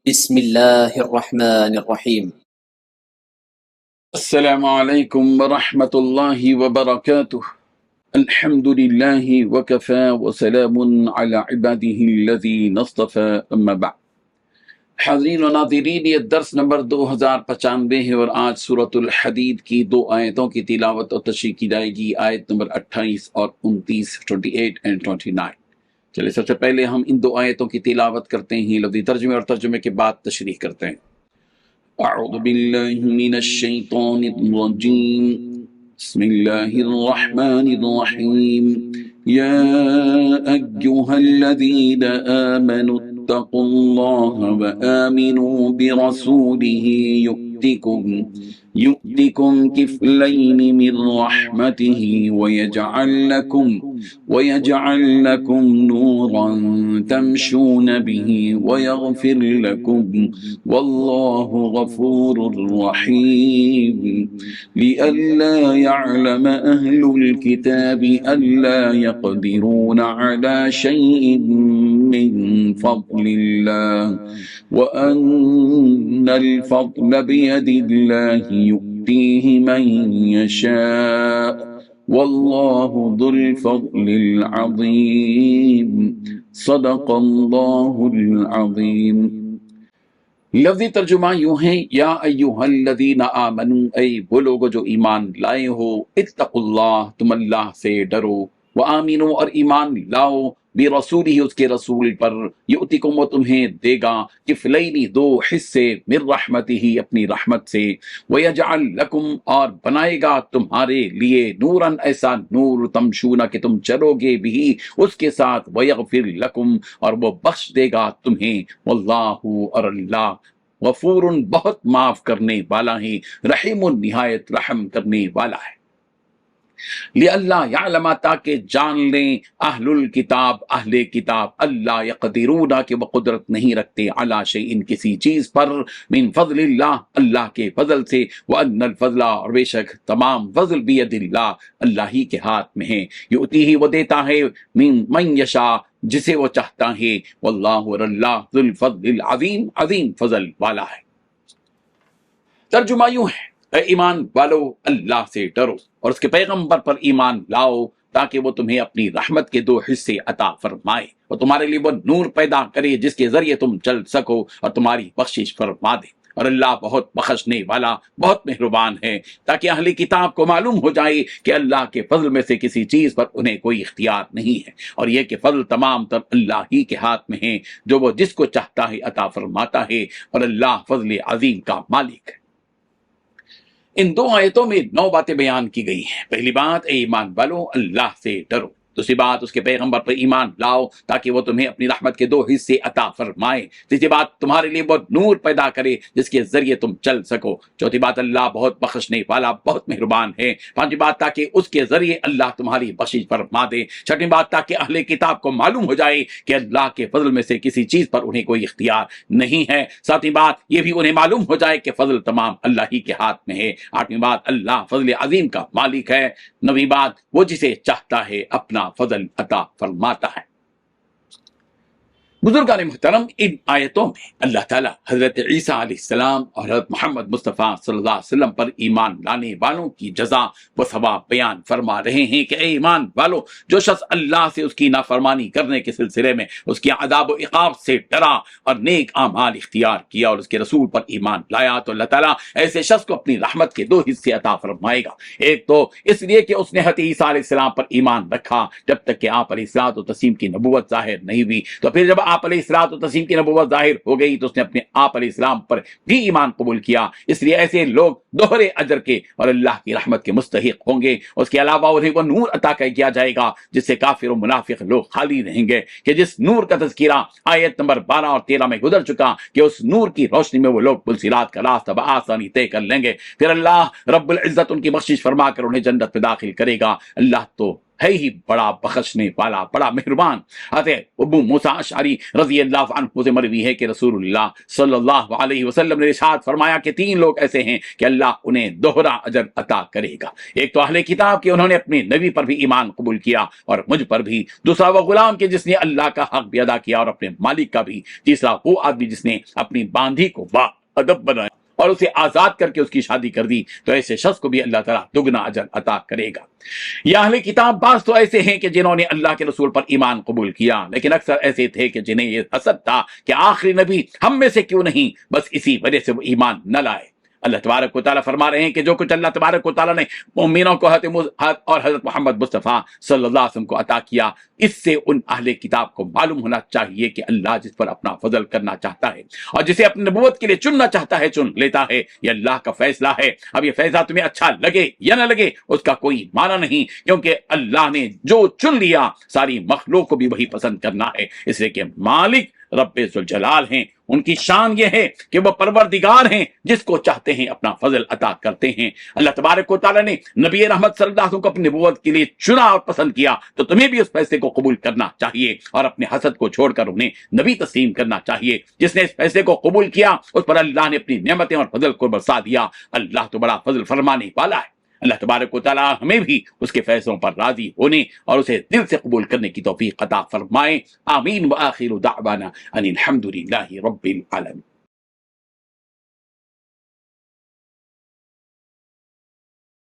بسم الله الرحمن الرحيم. السلام علیکم ورحمۃ اللہ وبرکاتہ۔ الحمد للہ وکفى وسلام علی عباده الذین اصطفى اما بعد۔ حاضرین و ناظرین، یہ درس نمبر 2095 ہے اور آج سورۃ الحدید کی 2 آیتوں کی تلاوت اور تشریح کی جائے گی، آیت نمبر 28 اور 29، 28 and 29۔ چلے سب سے پہلے ہم ان 2 آیتوں کی تلاوت کرتے ہیں، لفظی ترجمے اور ترجمے کے بعد تشریح کرتے ہیں۔ اعوذ باللہ من الشیطان الرجیم، بسم اللہ الرحمن الرحیم۔ یا ایہا الذین آمنوا اتقوا اللہ وآمنوا برسولہ یؤتکم کفلین من رحمتہ ویجعل لکم نورا تمشون به ویغفر لکم واللہ غفور رحیم۔ لئلا يعلم أهل الكتاب ألا يقدرون على شيء من فضل الله وأن الفضل بيد الله يؤتيه من يشاء والله ذو الفضل العظيم۔ صدق الله العظيم۔ لفظی ترجمہ یوں ہے، یا ایہا الذین آمنوا، اے وہ لوگو جو ایمان لائے ہو، اتقوا اللہ، تم اللہ سے ڈرو، وآمنوا اور ایمان لاؤ، برسولہ اس کے رسول پر، یؤتکم وہ تمہیں دے گا، کفلین 2 حصے، من رحمتہ اپنی رحمت سے، ویجعل لکم اور بنائے گا تمہارے لیے، نوراً ایسا نور، تمشون کہ تم چلو گے بھی اس کے ساتھ، ویغفر لکم اور وہ بخش دے گا تمہیں، واللہ اور اللہ، غفور بہت معاف کرنے والا ہے، رحیم نہایت رحم کرنے والا ہے۔ لِأَلَّا يَعْلَمَ تاکہ جان لیں، اہل الکتاب اہل کتاب، اللہ یقدرون کہ وہ قدرت نہیں رکھتے، علی شیء کسی چیز پر، من فضل اللہ اللہ کے فضل سے، وَأَنَّ الْفَضْلَ اور بے شک تمام فضل بید اللہ اللہ ہی کے ہاتھ میں ہے، یؤتیہ وہ دیتا ہے، من یشاء جسے وہ چاہتا ہے، واللہ اور اللہ ذو الفضل العظیم عظیم فضل والا ہے۔ ترجمہ یوں ہے، اے ایمان والو اللہ سے ڈرو اور اس کے پیغمبر پر ایمان لاؤ تاکہ وہ تمہیں اپنی رحمت کے 2 حصے عطا فرمائے اور تمہارے لیے وہ نور پیدا کرے جس کے ذریعے تم چل سکو اور تمہاری بخشش فرما دے، اور اللہ بہت بخشنے والا بہت مہربان ہے، تاکہ اہل کتاب کو معلوم ہو جائے کہ اللہ کے فضل میں سے کسی چیز پر انہیں کوئی اختیار نہیں ہے، اور یہ کہ فضل تمام تر اللہ ہی کے ہاتھ میں ہے، جو وہ جس کو چاہتا ہے عطا فرماتا ہے، اور اللہ فضل عظیم کا مالک ہے۔ ان 2 آیتوں میں 9 باتیں بیان کی گئی ہیں۔ پہلی بات، اے ایمان والو اللہ سے ڈرو۔ دوسری بات، اس کے پیغمبر پر ایمان لاؤ تاکہ وہ تمہیں اپنی رحمت کے 2 حصے عطا فرمائے۔ تیسری بات، تمہارے لیے وہ نور پیدا کرے جس کے ذریعے تم چل سکو۔ چوتھی بات، اللہ بہت بخشنے والا بہت مہربان ہے۔ پانچویں بات، تاکہ اس کے ذریعے اللہ تمہاری بخشش فرما دے۔ چھٹی بات، تاکہ اہل کتاب کو معلوم ہو جائے کہ اللہ کے فضل میں سے کسی چیز پر انہیں کوئی اختیار نہیں ہے۔ ساتویں بات، یہ بھی انہیں معلوم ہو جائے کہ فضل تمام اللہ ہی کے ہاتھ میں ہے۔ آٹھویں بات، اللہ فضل عظیم کا مالک ہے۔ نویں بات، وہ جسے چاہتا ہے اپنا فضل عطا فرماتا ہے۔ بزرگان محترم، ان آیتوں میں اللہ تعالیٰ حضرت عیسیٰ علیہ السلام اور حضرت محمد مصطفیٰ صلی اللہ علیہ وسلم پر ایمان لانے والوں کی جزا و ثواب بیان فرما رہے ہیں کہ اے ایمان والو، جو شخص اللہ سے اس کی نافرمانی کرنے کے سلسلے میں اس کی عذاب و عقاب سے ڈرا اور نیک اعمال اختیار کیا اور اس کے رسول پر ایمان لایا، تو اللہ تعالیٰ ایسے شخص کو اپنی رحمت کے 2 حصے عطا فرمائے گا۔ ایک تو اس لیے کہ اس نے حضرت عیسیٰ علیہ السلام پر ایمان رکھا جب تک کہ آپ علیہ الصلوۃ والتسلیم کی نبوت ظاہر نہیں ہوئی، تو پھر جب آپ علیہ الصلوۃ والتسلیم کی نبوت ظاہر ہو گئی تو اس نے اپنے آپ علیہ السلام پر بھی ایمان قبول کیا۔ اس لیے ایسے لوگ دوہرے اجر کے اور اللہ کی رحمت کے مستحق ہوں گے۔ اس کے علاوہ انہیں وہ نور عطا کیا جائے گا جس سے کافر و منافق لوگ خالی رہیں گے، کہ جس نور کا تذکرہ آیت نمبر 12 اور 13 میں گزر چکا، کہ اس نور کی روشنی میں وہ لوگ پلسرات کا راستہ بآسانی طے کر لیں گے۔ پھر اللہ رب العزت ان کی بخشش فرما کر انہیں جنت میں داخل کرے گا۔ اللہ تو ہے ہی بڑا بخشنے والا، بڑا مہربان۔ حضرت ابو موسیٰ اشعری رضی اللہ عنہ سے مروی ہے کہ رسول اللہ صلی اللہ علیہ وسلم نے ارشاد فرمایا کہ 3 لوگ ایسے ہیں کہ اللہ انہیں دوہرا اجر عطا کرے گا۔ ایک تو اہل کتاب کے، انہوں نے اپنے نبی پر بھی ایمان قبول کیا اور مجھ پر بھی۔ دوسرا وہ غلام کے جس نے اللہ کا حق بھی ادا کیا اور اپنے مالک کا بھی۔ تیسرا وہ آدمی جس نے اپنی باندھی کو با ادب بنایا اور اسے آزاد کر کے اس کی شادی کر دی، تو ایسے شخص کو بھی اللہ تعالیٰ دگنا اجر عطا کرے گا۔ یہ اہل کتاب بعض تو ایسے ہیں کہ جنہوں نے اللہ کے رسول پر ایمان قبول کیا، لیکن اکثر ایسے تھے کہ جنہیں یہ حسد تھا کہ آخری نبی ہم میں سے کیوں نہیں، بس اسی وجہ سے وہ ایمان نہ لائے۔ اللہ تبارک و تعالیٰ فرما رہے ہیں کہ جو کچھ اللہ تبارک و تعالیٰ نے مومنوں کو اور حضرت محمد مصطفیٰ صلی اللہ علیہ وسلم کو عطا کیا، اس سے ان اہل کتاب کو معلوم ہونا چاہیے کہ اللہ جس پر اپنا فضل کرنا چاہتا ہے اور جسے اپنی نبوت کے لیے چننا چاہتا ہے چن لیتا ہے۔ یہ اللہ کا فیصلہ ہے۔ اب یہ فیصلہ تمہیں اچھا لگے یا نہ لگے اس کا کوئی معنی نہیں، کیونکہ اللہ نے جو چن لیا ساری مخلوق کو بھی وہی پسند کرنا ہے، اس لیے کہ مالک رب ذوالجلال ہیں۔ ان کی شان یہ ہے کہ وہ پروردگار ہیں، جس کو چاہتے ہیں اپنا فضل عطا کرتے ہیں۔ اللہ تبارک و تعالیٰ نے نبی رحمت صلی اللہ علیہ وسلم کو اپنی نبوت کے لیے چنا اور پسند کیا، تو تمہیں بھی اس فیصلے کو قبول کرنا چاہیے اور اپنے حسد کو چھوڑ کر انہیں نبی تسلیم کرنا چاہیے۔ جس نے اس فیصلے کو قبول کیا اس پر اللہ نے اپنی نعمتیں اور فضل کو برسا دیا۔ اللہ تو بڑا فضل فرمانے والا ہے۔ اللہ تبارک و تعالیٰ ہمیں بھی اس کے فیصلوں پر راضی ہونے اور اسے دل سے قبول کرنے کی توفیق عطا فرمائے۔ آمین۔ وآخر دعوانا ان الحمد للہ رب العالمین۔